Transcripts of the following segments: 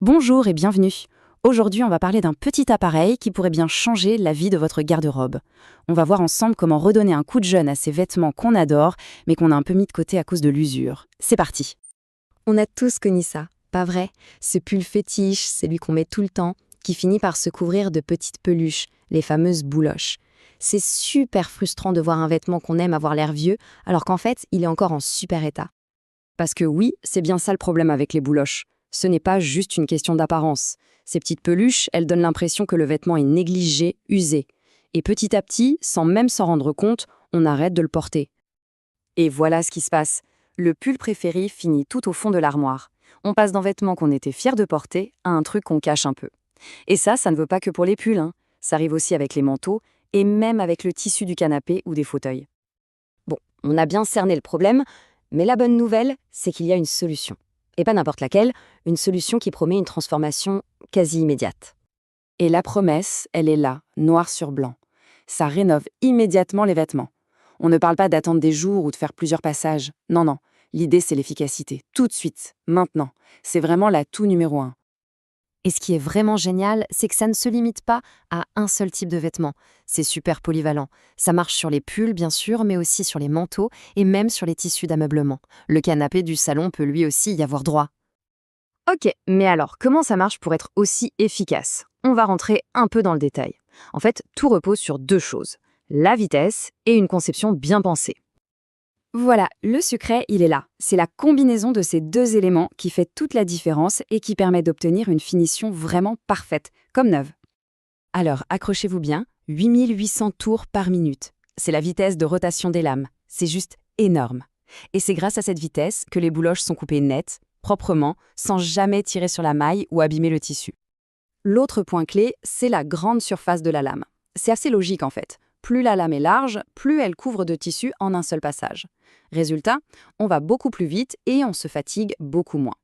Bonjour et bienvenue. Aujourd'hui, on va parler d'un petit appareil qui pourrait bien changer la vie de votre garde-robe. On va voir ensemble comment redonner un coup de jeune à ces vêtements qu'on adore, mais qu'on a un peu mis de côté à cause de l'usure. C'est parti. On a tous connu ça, pas vrai? Ce pull fétiche, celui qu'on met tout le temps, qui finit par se couvrir de petites peluches, les fameuses bouloches. C'est super frustrant de voir un vêtement qu'on aime avoir l'air vieux, alors qu'en fait, il est encore en super état. Parce que oui, c'est bien ça le problème avec les bouloches. Ce n'est pas juste une question d'apparence. Ces petites peluches, elles donnent l'impression que le vêtement est négligé, usé. Et petit à petit, sans même s'en rendre compte, on arrête de le porter. Et voilà ce qui se passe. Le pull préféré finit tout au fond de l'armoire. On passe d'un vêtement qu'on était fier de porter à un truc qu'on cache un peu. Et ça ne veut pas que pour les pulls, hein. Ça arrive aussi avec les manteaux et même avec le tissu du canapé ou des fauteuils. Bon, on a bien cerné le problème, mais la bonne nouvelle, c'est qu'il y a une solution. Et pas n'importe laquelle, une solution qui promet une transformation quasi immédiate. Et la promesse, elle est là, noir sur blanc. Ça rénove immédiatement les vêtements. On ne parle pas d'attendre des jours ou de faire plusieurs passages. Non, non. L'idée, c'est l'efficacité. Tout de suite, maintenant. C'est vraiment l'atout numéro 1. Et ce qui est vraiment génial, c'est que ça ne se limite pas à un seul type de vêtement. C'est super polyvalent. Ça marche sur les pulls, bien sûr, mais aussi sur les manteaux et même sur les tissus d'ameublement. Le canapé du salon peut lui aussi y avoir droit. Ok, mais alors, comment ça marche pour être aussi efficace? On va rentrer un peu dans le détail. En fait, tout repose sur deux choses, la vitesse et une conception bien pensée. Voilà, le secret, il est là. C'est la combinaison de ces deux éléments qui fait toute la différence et qui permet d'obtenir une finition vraiment parfaite, comme neuve. Alors, accrochez-vous bien, 8800 tours par minute. C'est la vitesse de rotation des lames. C'est juste énorme. Et c'est grâce à cette vitesse que les bouloches sont coupées nettes, proprement, sans jamais tirer sur la maille ou abîmer le tissu. L'autre point clé, c'est la grande surface de la lame. C'est assez logique en fait. Plus la lame est large, plus elle couvre de tissu en un seul passage. Résultat, on va beaucoup plus vite et on se fatigue beaucoup moins.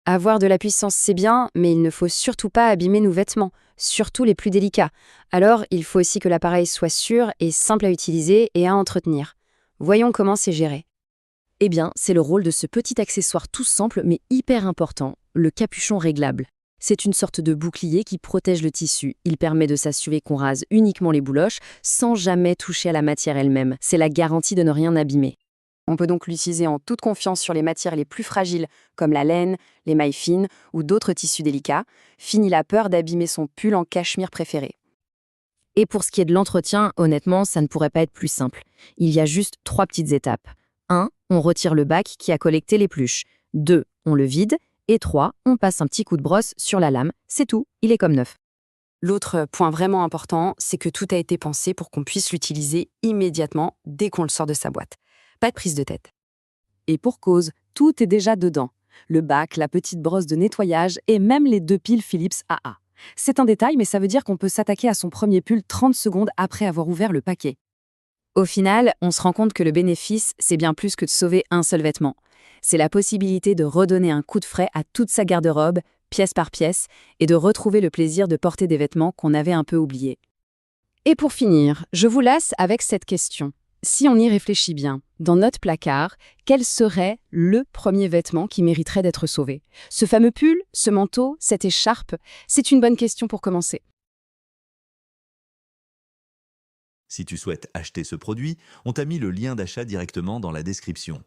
Avoir de la puissance, c'est bien, mais il ne faut surtout pas abîmer nos vêtements, surtout les plus délicats. Alors, il faut aussi que l'appareil soit sûr et simple à utiliser et à entretenir. Voyons comment c'est géré. Eh bien, c'est le rôle de ce petit accessoire tout simple mais hyper important, le capuchon réglable. C'est une sorte de bouclier qui protège le tissu. Il permet de s'assurer qu'on rase uniquement les bouloches sans jamais toucher à la matière elle-même. C'est la garantie de ne rien abîmer. On peut donc l'utiliser en toute confiance sur les matières les plus fragiles, comme la laine, les mailles fines ou d'autres tissus délicats. Fini la peur d'abîmer son pull en cachemire préféré. Et pour ce qui est de l'entretien, honnêtement, ça ne pourrait pas être plus simple. Il y a juste 3 petites étapes. 1. On retire le bac qui a collecté les pluches. 2. On le vide. Et 3. On passe un petit coup de brosse sur la lame. C'est tout, il est comme neuf. L'autre point vraiment important, c'est que tout a été pensé pour qu'on puisse l'utiliser immédiatement dès qu'on le sort de sa boîte. Pas de prise de tête. Et pour cause, tout est déjà dedans. Le bac, la petite brosse de nettoyage et même les 2 piles Philips AA. C'est un détail, mais ça veut dire qu'on peut s'attaquer à son premier pull 30 secondes après avoir ouvert le paquet. Au final, on se rend compte que le bénéfice, c'est bien plus que de sauver un seul vêtement. C'est la possibilité de redonner un coup de frais à toute sa garde-robe, pièce par pièce, et de retrouver le plaisir de porter des vêtements qu'on avait un peu oubliés. Et pour finir, je vous laisse avec cette question. Si on y réfléchit bien, dans notre placard, quel serait le premier vêtement qui mériterait d'être sauvé? Ce fameux pull, ce manteau, cette écharpe? C'est une bonne question pour commencer. Si tu souhaites acheter ce produit, on t'a mis le lien d'achat directement dans la description.